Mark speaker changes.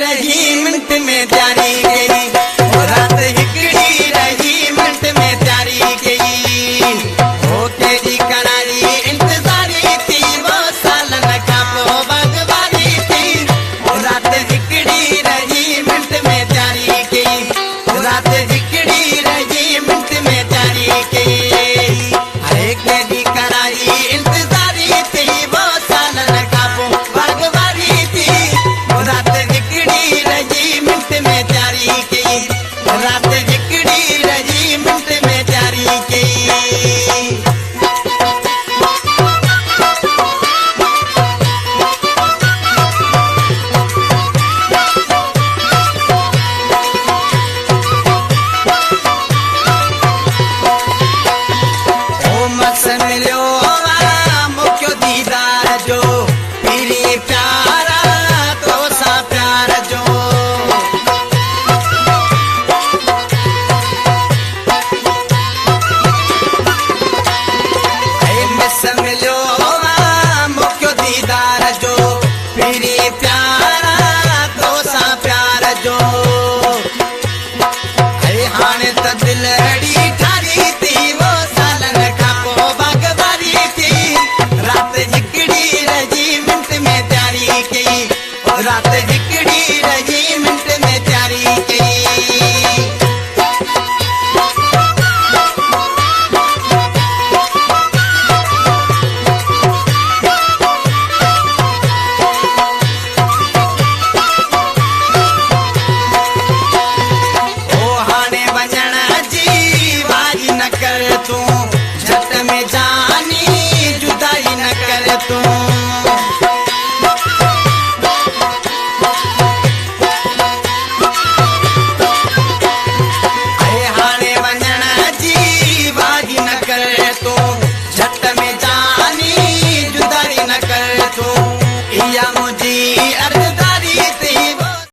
Speaker 1: रही मिनट में प्यारी गई, वो रात हिकड़ी रही मिनट में प्यारी गई। हो तेरी करारी इंतजारी थी, वो सालन का वो भगवारी थी। वो रात हिकड़ी रही मिनट में प्यारी गई, वो रात हिकड़ी रही मिनट में प्यारी गई। अरे तेरी करारी इंतजारी थी, वो सालन का वो भगवारी थी। वो रात हिकड़ी रही मिनट में प्यारी गई, वो रात हिकड़ी रही मिनट में प्यारी गई। ओ मस मिलियो मुख्यो दीदार जो पीरी प्यारा तो सा प्यार जो। ऐ मस मिलियो मुख्यो दीदार जो पीरी प्यारा तो सा प्यार जो। ऐ हाणे त दिलड़ी ठारी थी, वो सालन का को भगवारी थी। रात हिकड़ी रही मिनट में प्यारी गई, वो रात हिकड़ी रही मिनट में प्यारी गई। ओ हाणे वञण जी वारी न कर तूं, झट में जानी जुदाई न कर तूं। ऐ हाणे वञण जी वारी न कर तूं, झट में जानी जुदाई न कर तूं। इहा